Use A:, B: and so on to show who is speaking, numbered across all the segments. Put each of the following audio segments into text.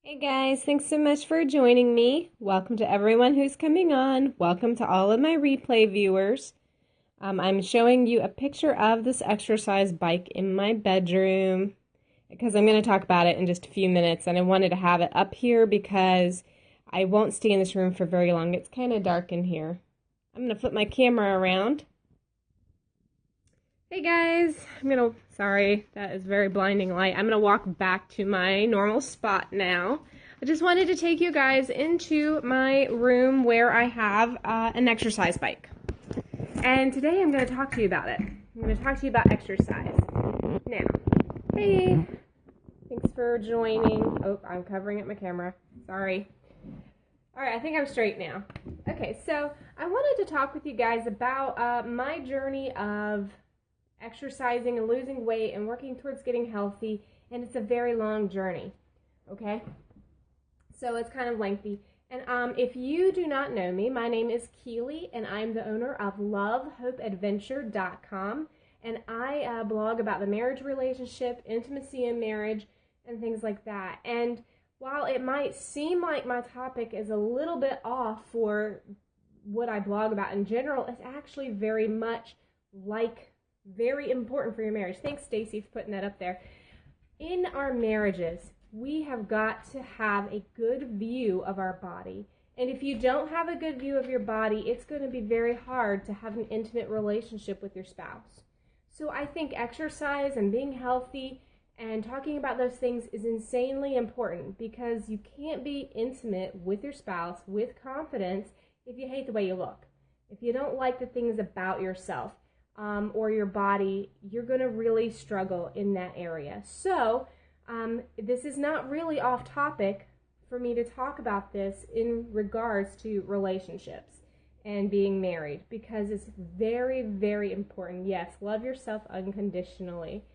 A: Hey guys, thanks so much for joining me. Welcome to everyone who's coming on. Welcome to all of my replay viewers. I'm showing you a picture of this exercise bike in my bedroom because I'm going to talk about it in just a few minutes, and I wanted to have it up here because I won't stay in this room for very long. It's kind of dark in here. I'm going to flip my camera around. Hey guys, sorry, that is very blinding light. I'm gonna walk back to my normal spot now. I just wanted to take you guys into my room where I have an exercise bike. And today I'm gonna talk to you about it. I'm gonna talk to you about exercise. Now, hey, thanks for joining. Oh, I'm covering up my camera, sorry. All right, I think I'm straight now. Okay, so I wanted to talk with you guys about my journey of exercising and losing weight and working towards getting healthy, and it's a very long journey, okay? So it's kind of lengthy. And if you do not know me, my name is Keely, and I'm the owner of lovehopeadventure.com, and I blog about the marriage relationship, intimacy in marriage, and things like that. And while it might seem like my topic is a little bit off for what I blog about in general, it's actually very much very important for your marriage. Thanks, Stacy, for putting that up there. In our marriages, we have got to have a good view of our body. And if you don't have a good view of your body, it's going to be very hard to have an intimate relationship with your spouse. So I think exercise and being healthy and talking about those things is insanely important, because you can't be intimate with your spouse with confidence if you hate the way you look. If you don't like the things about yourself, or your body, you're going to really struggle in that area. So this is not really off topic for me to talk about this in regards to relationships and being married, because it's very, very important. Yes, love yourself unconditionally,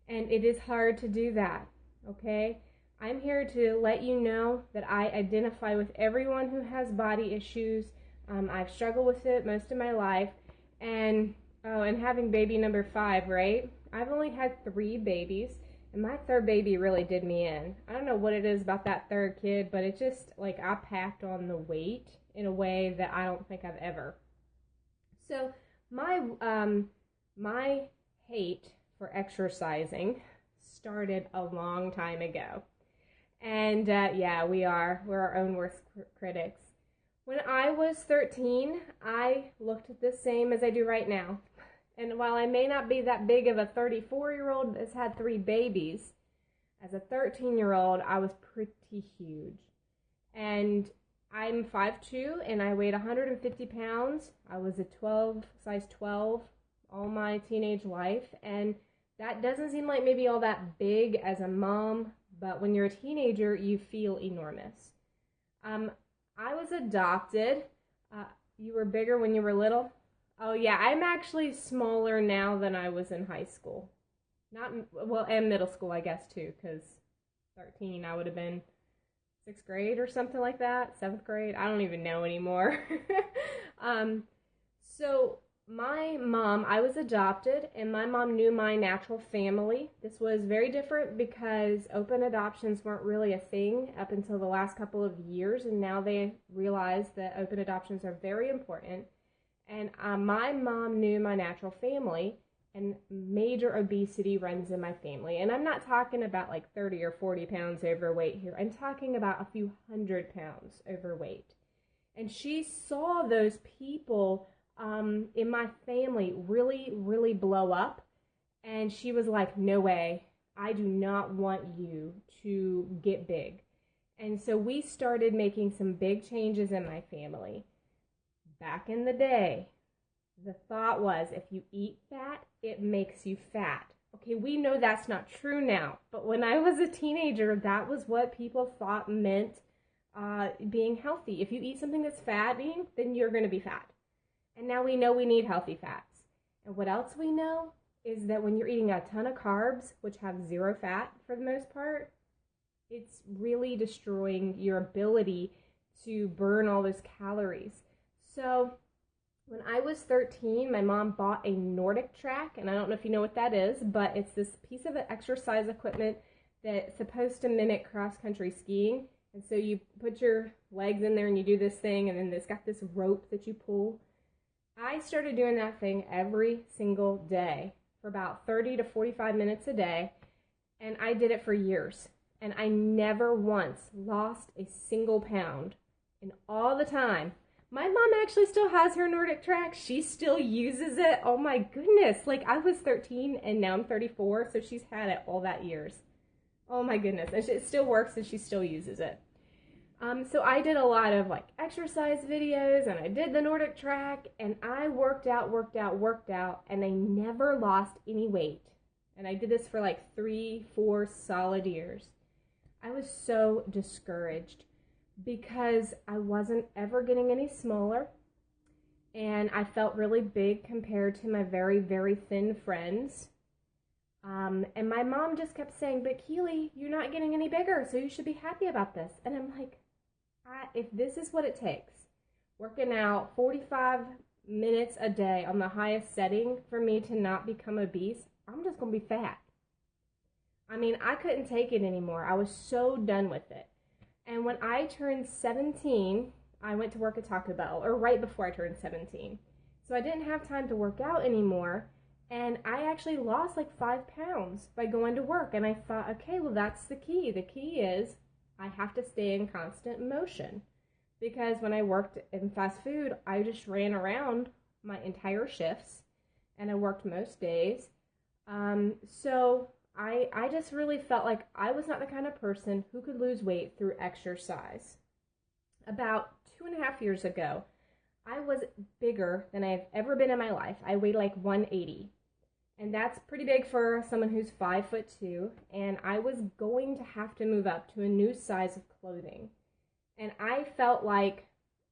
A: and it is hard to do that, okay? I'm here to let you know that I identify with everyone who has body issues. I've struggled with it most of my life, and having baby number 5, right? I've only had 3 babies, and my third baby really did me in. I don't know what it is about that third kid, but it just, I packed on the weight in a way that I don't think I've ever. So my hate for exercising started a long time ago. And we're our own worst critics. When I was 13, I looked the same as I do right now. And while I may not be that big of a 34-year-old that's had 3 babies, as a 13-year-old, I was pretty huge. And I'm 5'2", and I weighed 150 pounds. I was a size 12 all my teenage life. And that doesn't seem like maybe all that big as a mom, but when you're a teenager, you feel enormous. I was adopted. You were bigger when you were little? Oh yeah, I'm actually smaller now than I was in high school. And middle school, I guess, too, because 13, I would have been 6th grade or something like that, 7th grade. I don't even know anymore. So my mom, I was adopted, and my mom knew my natural family. This was very different because open adoptions weren't really a thing up until the last couple of years, and now they realize that open adoptions are very important. And my mom knew my natural family, and major obesity runs in my family. And I'm not talking about 30 or 40 pounds overweight here. I'm talking about a few 100 pounds overweight. And she saw those people in my family really, really blow up. And she was like, no way, I do not want you to get big. And so we started making some big changes in my family. Back in the day, the thought was, if you eat fat, it makes you fat. Okay, we know that's not true now, but when I was a teenager, that was what people thought meant being healthy. If you eat something that's fattening, then you're going to be fat. And now we know we need healthy fats. And what else we know is that when you're eating a ton of carbs, which have 0 fat for the most part, it's really destroying your ability to burn all those calories. So when I was 13, my mom bought a Nordic track, and I don't know if you know what that is, but it's this piece of exercise equipment that's supposed to mimic cross-country skiing. And so you put your legs in there and you do this thing, and then it's got this rope that you pull. I started doing that thing every single day for about 30 to 45 minutes a day, and I did it for years. And I never once lost a single pound in all the time. My mom actually still has her Nordic track. She still uses it. Oh my goodness. Like, I was 13 and now I'm 34, so she's had it all that years. Oh my goodness. And it still works and she still uses it. So I did a lot of like exercise videos, and I did the Nordic track, and I worked out, and I never lost any weight. And I did this for like 3-4 solid years. I was so discouraged because I wasn't ever getting any smaller, and I felt really big compared to my very, very thin friends. And my mom just kept saying, but Keely, you're not getting any bigger, so you should be happy about this. And I'm like, if this is what it takes, working out 45 minutes a day on the highest setting for me to not become obese, I'm just going to be fat. I mean, I couldn't take it anymore. I was so done with it. And when I turned 17, I went to work at Taco Bell, or right before I turned 17. So I didn't have time to work out anymore. And I actually lost like 5 pounds by going to work. And I thought, okay, well, that's the key. The key is I have to stay in constant motion. Because when I worked in fast food, I just ran around my entire shifts. And I worked most days. So I just really felt like I was not the kind of person who could lose weight through exercise. About 2.5 years ago, I was bigger than I've ever been in my life. I weighed like 180. And that's pretty big for someone who's 5'2". And I was going to have to move up to a new size of clothing. And I felt like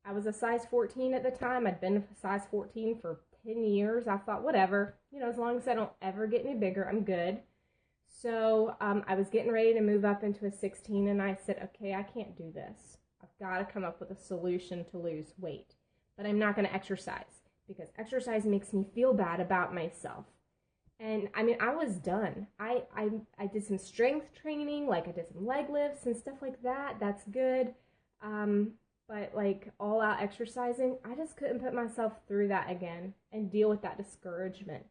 A: I was a size 14 at the time. I'd been a size 14 for 10 years. I thought, whatever, as long as I don't ever get any bigger, I'm good. So I was getting ready to move up into a 16, and I said, okay, I can't do this. I've got to come up with a solution to lose weight. But I'm not going to exercise, because exercise makes me feel bad about myself. And I mean, I was done. I did some strength training, like I did some leg lifts and stuff like that. That's good. But like all out exercising, I just couldn't put myself through that again and deal with that discouragement.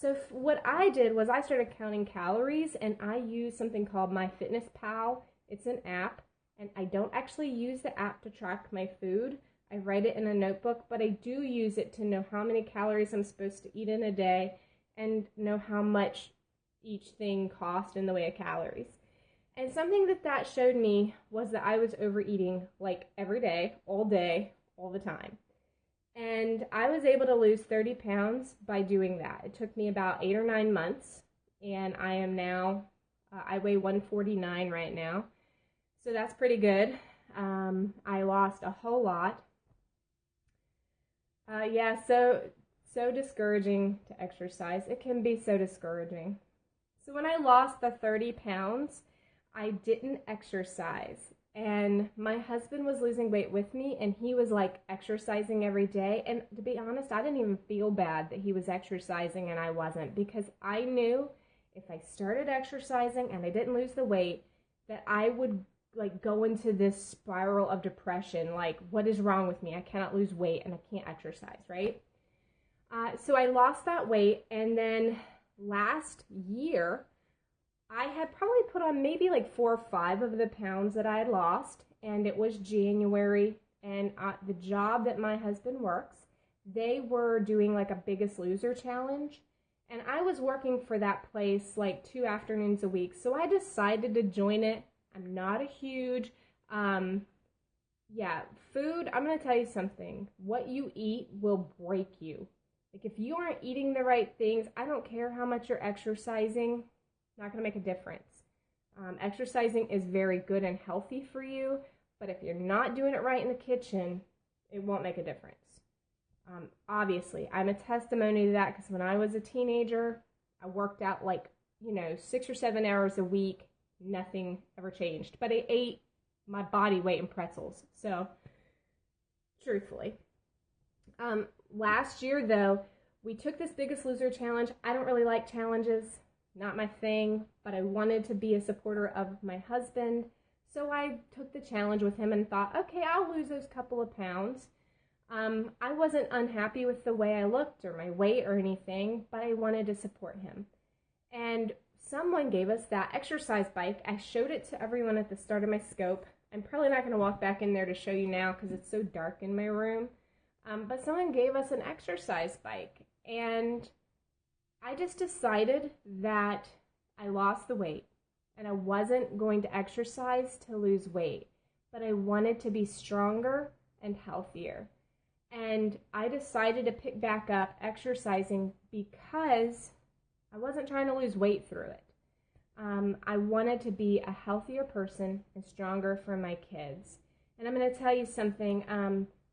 A: So what I did was I started counting calories, and I use something called MyFitnessPal. It's an app, and I don't actually use the app to track my food. I write it in a notebook, but I do use it to know how many calories I'm supposed to eat in a day and know how much each thing costs in the way of calories. And something that showed me was that I was overeating like every day, all the time. And I was able to lose 30 pounds by doing that. It took me about 8 or 9 months, and I am now, I weigh 149 right now. So that's pretty good. I lost a whole lot. So discouraging to exercise. It can be so discouraging. So when I lost the 30 pounds, I didn't exercise. And my husband was losing weight with me, and he was like exercising every day. And to be honest, I didn't even feel bad that he was exercising and I wasn't, because I knew if I started exercising and I didn't lose the weight, that I would like go into this spiral of depression. Like, what is wrong with me? I cannot lose weight and I can't exercise, right? So I lost that weight, and then last year, I had probably put on maybe like 4 or 5 of the pounds that I had lost, and it was January, and the job that my husband works, they were doing like a Biggest Loser challenge, and I was working for that place like 2 afternoons a week, so I decided to join it. I'm not a huge, food, I'm going to tell you something. What you eat will break you. Like, if you aren't eating the right things, I don't care how much you're exercising, not going to make a difference. Exercising is very good and healthy for you, but if you're not doing it right in the kitchen, it won't make a difference. Obviously, I'm a testimony to that, because when I was a teenager, I worked out like, 6 or 7 hours a week. Nothing ever changed, but I ate my body weight in pretzels. So, truthfully. Last year, though, we took this Biggest Loser challenge. I don't really like challenges. Not my thing, but I wanted to be a supporter of my husband. So I took the challenge with him and thought, okay, I'll lose those couple of pounds. I wasn't unhappy with the way I looked or my weight or anything, but I wanted to support him. And someone gave us that exercise bike. I showed it to everyone at the start of my scope. I'm probably not going to walk back in there to show you now because it's so dark in my room. But someone gave us an exercise bike, and I just decided that I lost the weight, and I wasn't going to exercise to lose weight, but I wanted to be stronger and healthier. And I decided to pick back up exercising because I wasn't trying to lose weight through it. I wanted to be a healthier person and stronger for my kids. And I'm going to tell you something.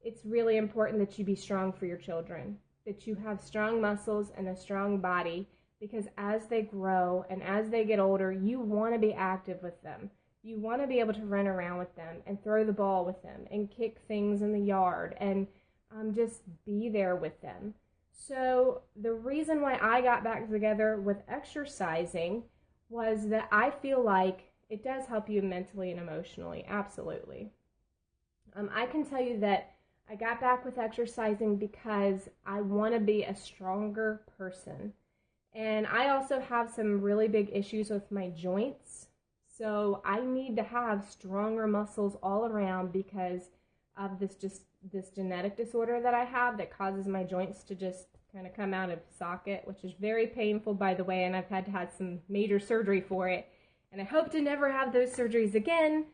A: It's really important that you be strong for your children, that you have strong muscles and a strong body, because as they grow and as they get older, you want to be active with them. You want to be able to run around with them and throw the ball with them and kick things in the yard and just be there with them. So the reason why I got back together with exercising was that I feel like it does help you mentally and emotionally, absolutely. I can tell you that I got back with exercising because I want to be a stronger person. And I also have some really big issues with my joints. So I need to have stronger muscles all around because of this genetic disorder that I have that causes my joints to just kind of come out of socket, which is very painful, by the way, and I've had to have some major surgery for it. And I hope to never have those surgeries again.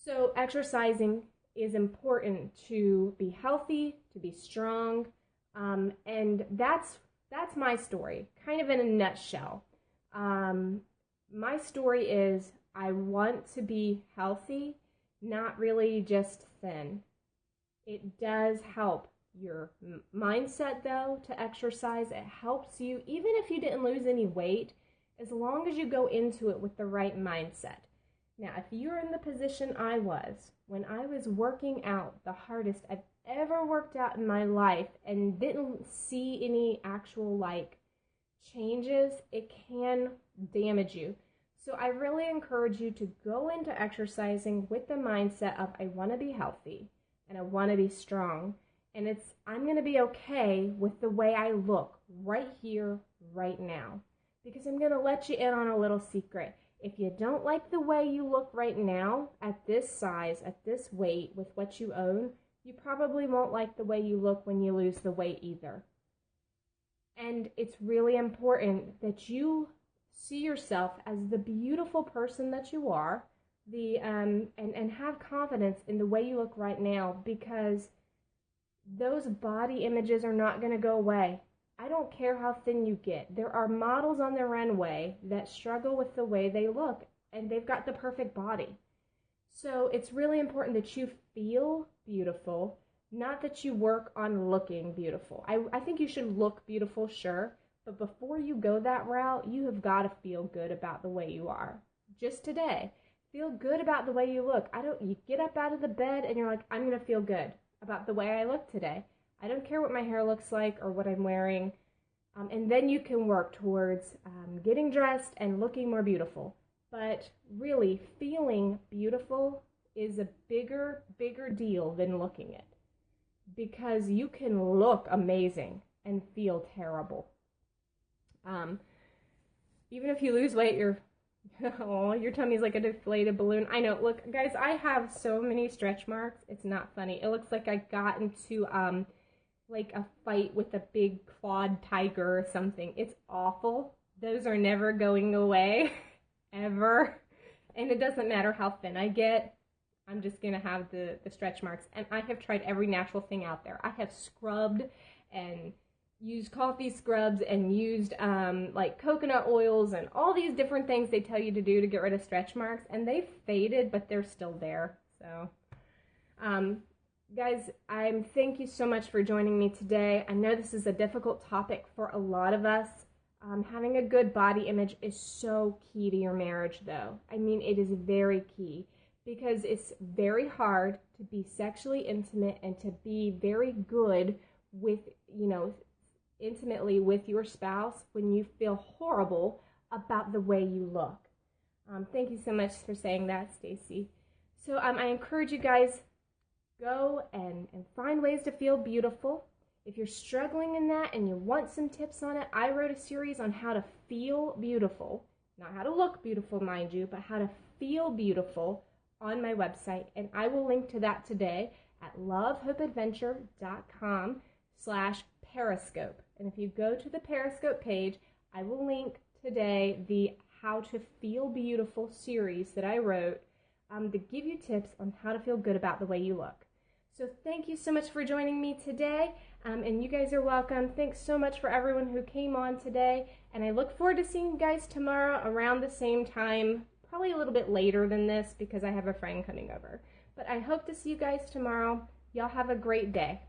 A: So exercising is important to be healthy, to be strong, and that's my story, kind of in a nutshell. My story is I want to be healthy, not really just thin. It does help your mindset, though, to exercise. It helps you, even if you didn't lose any weight, as long as you go into it with the right mindset. Now, if you're in the position I was, when I was working out the hardest I've ever worked out in my life and didn't see any actual, changes, it can damage you. So I really encourage you to go into exercising with the mindset of, I want to be healthy and I want to be strong. And I'm going to be okay with the way I look right here, right now. Because I'm going to let you in on a little secret. If you don't like the way you look right now, at this size, at this weight, with what you own, you probably won't like the way you look when you lose the weight either. And it's really important that you see yourself as the beautiful person that you are, and have confidence in the way you look right now, because those body images are not going to go away. I don't care how thin you get. There are models on the runway that struggle with the way they look, and they've got the perfect body. So it's really important that you feel beautiful, not that you work on looking beautiful. I think you should look beautiful, sure, but before you go that route, you have got to feel good about the way you are. Just today, feel good about the way you look. You get up out of the bed and you're like, I'm going to feel good about the way I look today. I don't care what my hair looks like or what I'm wearing. And then you can work towards getting dressed and looking more beautiful. But really, feeling beautiful is a bigger deal than looking it. Because you can look amazing and feel terrible. Even if you lose weight, your tummy's like a deflated balloon. I know. Look, guys, I have so many stretch marks. It's not funny. It looks like I got into a fight with a big clawed tiger or something. It's awful. Those are never going away, ever. And it doesn't matter how thin I get. I'm just going to have the stretch marks. And I have tried every natural thing out there. I have scrubbed and used coffee scrubs and used coconut oils and all these different things they tell you to do to get rid of stretch marks. And they've faded, but they're still there. So, guys, thank you so much for joining me today. I know this is a difficult topic for a lot of us. Having a good body image is so key to your marriage, though. I mean, it is very key. Because it's very hard to be sexually intimate and to be very good with, intimately with your spouse when you feel horrible about the way you look. Thank you so much for saying that, Stacy. So I encourage you guys, go and find ways to feel beautiful. If you're struggling in that and you want some tips on it, I wrote a series on how to feel beautiful. Not how to look beautiful, mind you, but how to feel beautiful on my website. And I will link to that today at lovehopeadventure.com/Periscope. And if you go to the Periscope page, I will link today the How to Feel Beautiful series that I wrote to give you tips on how to feel good about the way you look. So thank you so much for joining me today, and you guys are welcome. Thanks so much for everyone who came on today, and I look forward to seeing you guys tomorrow around the same time, probably a little bit later than this because I have a friend coming over. But I hope to see you guys tomorrow. Y'all have a great day.